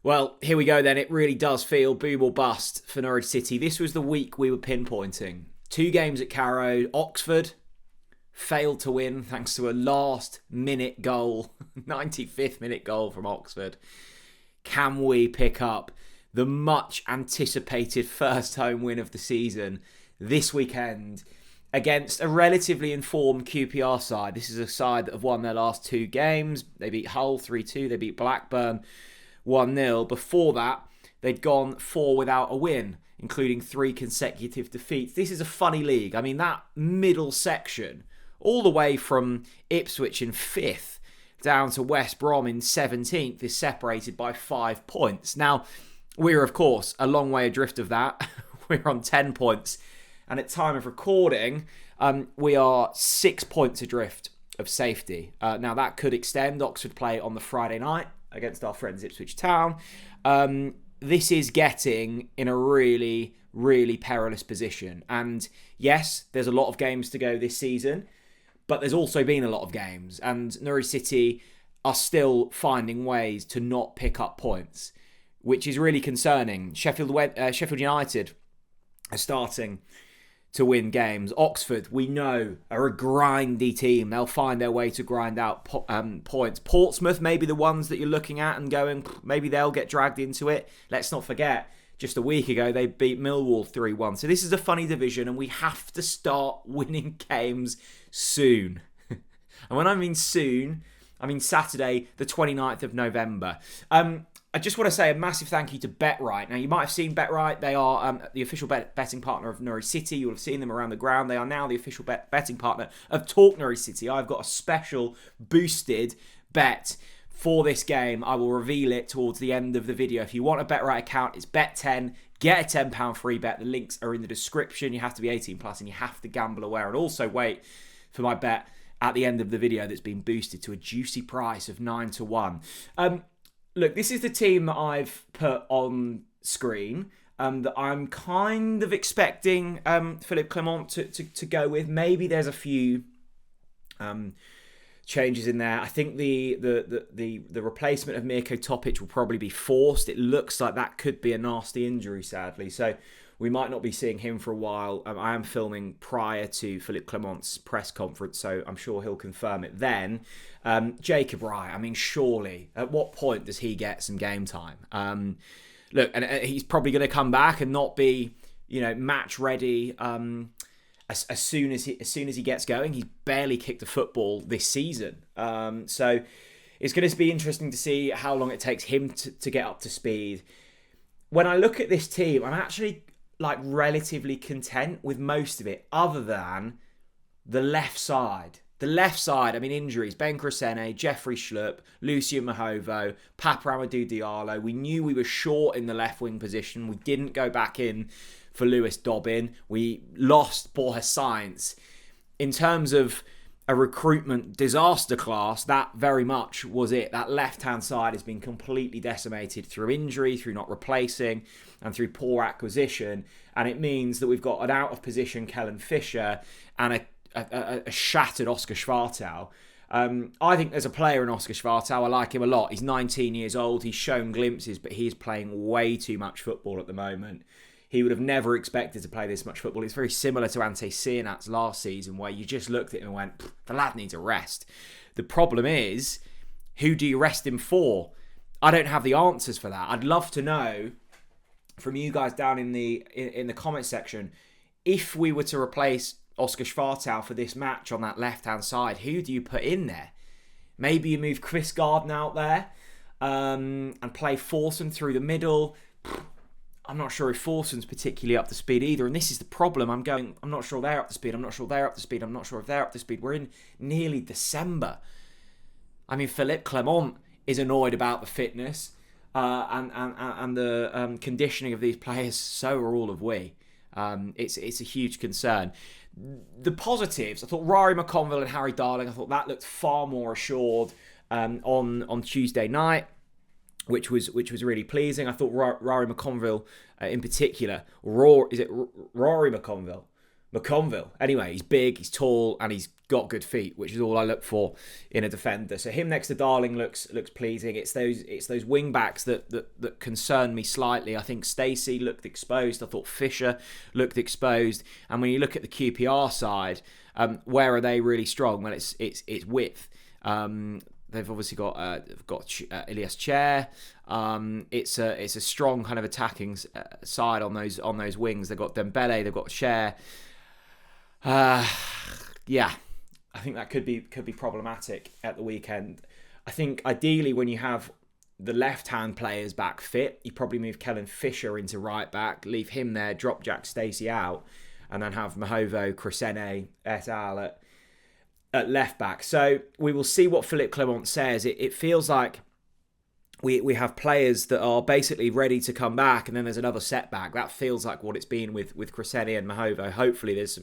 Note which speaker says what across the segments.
Speaker 1: Well, here we go then. It really does feel boom or bust for Norwich City. This was the week we were pinpointing. 2 games at Carrow. Oxford failed to win thanks to a last-minute goal, 95th minute goal from Oxford. Can we pick up the much-anticipated first home win of the season this weekend against a relatively informed QPR side? This is a side that have won their last 2 games. They beat Hull 3-2. They beat Blackburn 1-0. Before that, they'd gone 4 without a win, including 3 consecutive defeats. This is a funny league. I mean, that middle section, all the way from Ipswich in 5th down to West Brom in 17th, is separated by 5 points. Now, we're, of course, a long way adrift of that. We're on 10 points. And at time of recording, we are 6 points adrift of safety. Now, that could extend. Oxford play on the Friday night against our friends Ipswich Town. This is getting in a really, really perilous position. And yes, there's a lot of games to go this season, but there's also been a lot of games. And Norwich City are still finding ways to not pick up points, which is really concerning. Sheffield United are starting to win games. Oxford, we know, are a grindy team. They'll find their way to grind out points. Portsmouth may be the ones that you're looking at and going, maybe they'll get dragged into it. Let's not forget, just a week ago, they beat Millwall 3-1. So this is a funny division, and we have to start winning games soon. And when I mean soon, I mean Saturday, the 29th of November. I just want to say a massive thank you to BetRight. Now, you might have seen BetRight. They are the official betting partner of Norwich City. You'll have seen them around the ground. They are now the official betting partner of TalkNorwichCity. I've got a special boosted bet for this game. I will reveal it towards the end of the video. If you want a BetRight account, it's bet10. Get a £10 free bet. The links are in the description. You have to be 18 plus and you have to gamble aware. And also wait for my bet at the end of the video that's been boosted to a juicy price of 9-1. Look, this is the team that I've put on screen that I'm kind of expecting Philippe Clement to go with. Maybe there's a few changes in there. I think the replacement of Mirko Topic will probably be forced. It looks like that could be a nasty injury, sadly. So we might not be seeing him for a while. I am filming prior to Philippe Clement's press conference, so I'm sure he'll confirm it then. Jacob Wright, I mean, surely, at what point does he get some game time? Look, and he's probably going to come back and not be, match ready as soon as he gets going. He's barely kicked a football this season, so it's going to be interesting to see how long it takes him to get up to speed. When I look at this team, I'm actually relatively content with most of it, other than the left side. The left side, I mean, injuries. Ben Crescene, Jeffrey Schlupp, Lucian Mahovo, Papa Amadou Diallo. We knew we were short in the left wing position. We didn't go back in for Lewis Dobbin. We lost Borja Sainz. In terms of a recruitment disaster class, that very much was it. That left-hand side has been completely decimated through injury, through not replacing, and through poor acquisition. And it means that we've got an out-of-position Kellen Fisher and a shattered Oscar Schwartau. I think there's a player in Oscar Schwartau. I like him a lot. He's 19 years old. He's shown glimpses, but he's playing way too much football at the moment. He would have never expected to play this much football. It's very similar to Ante Sienat's last season, where you just looked at him and went, the lad needs a rest. The problem is, who do you rest him for? I don't have the answers for that. I'd love to know from you guys down in the comment section, if we were to replace Oscar Schwartau for this match on that left-hand side, who do you put in there? Maybe you move Chris Garden out there and play Forson through the middle. I'm not sure if Forson's particularly up to speed either. And this is the problem. I'm not sure they're up to speed. I'm not sure they're up to speed. I'm not sure if they're up to speed. We're in nearly December. I mean, Philippe Clement is annoyed about the fitness and the conditioning of these players. So are all of we. It's a huge concern. The positives, I thought Rory McConville and Harry Darling, I thought that looked far more assured on Tuesday night, which was really pleasing. I thought Rory McConville in particular, Rory McConville? McConville. Anyway, he's big, he's tall, and he's got good feet, which is all I look for in a defender. So him next to Darling looks pleasing. It's those wing backs that concern me slightly. I think Stacey looked exposed. I thought Fisher looked exposed. And when you look at the QPR side, where are they really strong? Well, it's width. They've obviously got Ilias Chair. It's a strong kind of attacking side on those wings. They've got Dembele. They've got Chair. Yeah, I think that could be problematic at the weekend. I think ideally when you have the left-hand players back fit, you probably move Kellen Fisher into right back, leave him there, drop Jack Stacey out, and then have Mahovo, Crescene, et al. At left back. So we will see what Philippe Clement says. It feels like we have players that are basically ready to come back, and then there's another setback. That feels like what it's been with Crescene and Mahovo. Hopefully there's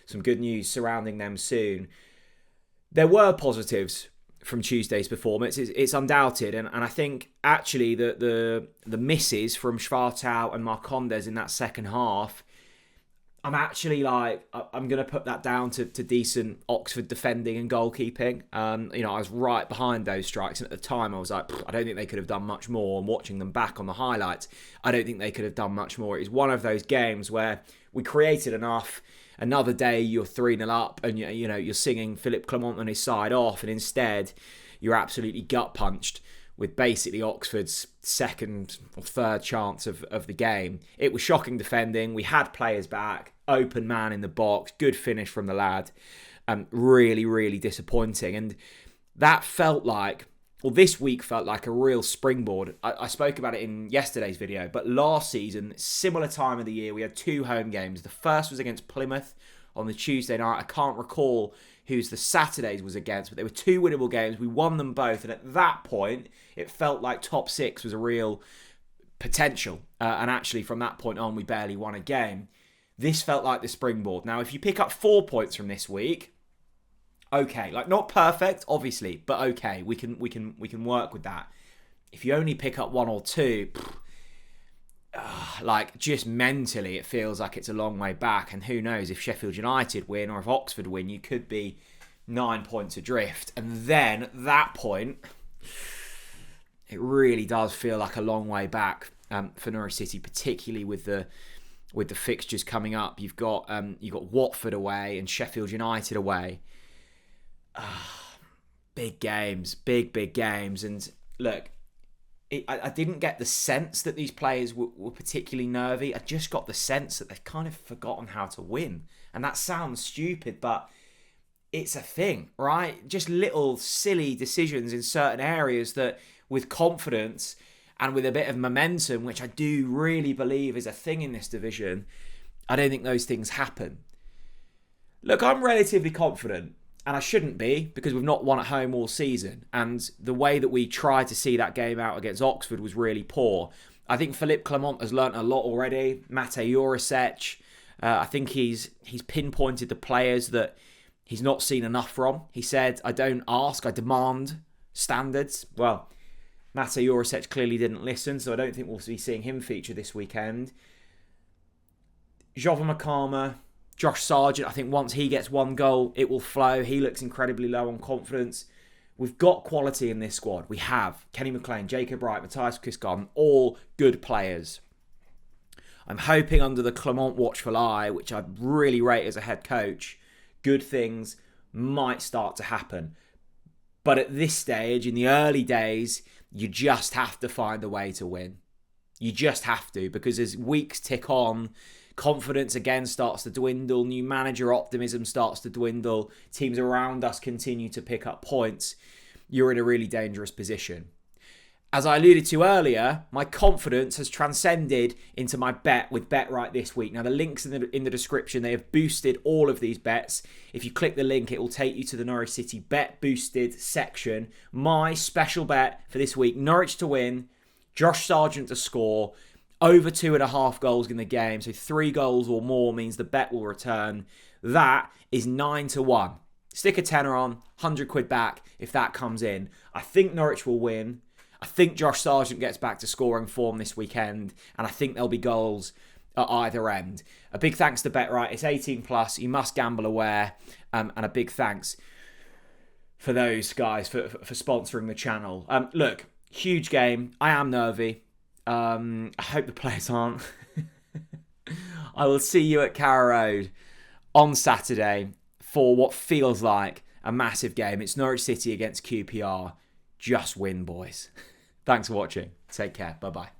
Speaker 1: some good news surrounding them soon. There were positives from Tuesday's performance. It's undoubted, and I think actually the misses from Schwartau and Marcondes in that second half, I'm actually I'm going to put that down to decent Oxford defending and goalkeeping. I was right behind those strikes, and at the time I was like, I don't think they could have done much more. And watching them back on the highlights, I don't think they could have done much more. It was one of those games where we created enough. Another day you're 3-0 up, and you're singing Philippe Clement on his side off, and instead you're absolutely gut punched with basically Oxford's second or third chance of the game. It was shocking defending. We had players back, open man in the box, good finish from the lad. Really, really disappointing. And that felt like, this week felt like a real springboard. I spoke about it in yesterday's video, but last season, similar time of the year, we had 2 home games. The first was against Plymouth on the Tuesday night. I can't recall who's the Saturdays was against, but they were 2 winnable games. We won them both, and at that point, it felt like top 6 was a real potential. And actually, from that point on, we barely won a game. This felt like the springboard. Now, if you pick up 4 points from this week, okay, not perfect, obviously, but okay, we can work with that. If you only pick up 1 or 2, just mentally, it feels like it's a long way back. And who knows, if Sheffield United win or if Oxford win, you could be 9 points adrift. And then at that point, it really does feel like a long way back for Norwich City, particularly with the fixtures coming up. You've got Watford away and Sheffield United away. Big games, big games. And look, I didn't get the sense that these players were particularly nervy. I just got the sense that they've kind of forgotten how to win. And that sounds stupid, but it's a thing, right? Just little silly decisions in certain areas that with confidence and with a bit of momentum, which I do really believe is a thing in this division, I don't think those things happen. Look, I'm relatively confident. And I shouldn't be, because we've not won at home all season. And the way that we tried to see that game out against Oxford was really poor. I think Philippe Clement has learnt a lot already. Mate Jurasek, I think he's pinpointed the players that he's not seen enough from. He said, I don't ask, I demand standards. Well, Mate Jurasek clearly didn't listen, so I don't think we'll be seeing him feature this weekend. Jovan Makama, Josh Sargent, I think once he gets 1 goal, it will flow. He looks incredibly low on confidence. We've got quality in this squad. We have Kenny McLean, Jacob Wright, Matthias Kisgarden, all good players. I'm hoping under the Clement watchful eye, which I really rate as a head coach, good things might start to happen. But at this stage, in the early days, you just have to find a way to win. You just have to, because as weeks tick on, confidence again starts to dwindle, new manager optimism starts to dwindle, teams around us continue to pick up points, you're in a really dangerous position. As I alluded to earlier, my confidence has transcended into my bet with BetRight this week. Now the link's in the description. They have boosted all of these bets. If you click the link, it will take you to the Norwich City Bet Boosted section. My special bet for this week, Norwich to win, Josh Sargent to score, over 2.5 goals in the game, so 3 goals or more means the bet will return. That is 9-1. Stick a tenner on, 100 quid back if that comes in. I think Norwich will win. I think Josh Sargent gets back to scoring form this weekend, and I think there'll be goals at either end. A big thanks to BetRight. It's 18 plus. You must gamble aware. And a big thanks for those guys for sponsoring the channel. Look, huge game. I am nervy. I hope the players aren't. I will see you at Carrow Road on Saturday for what feels like a massive game. It's Norwich City against QPR. Just win, boys. Thanks for watching. Take care. Bye-bye.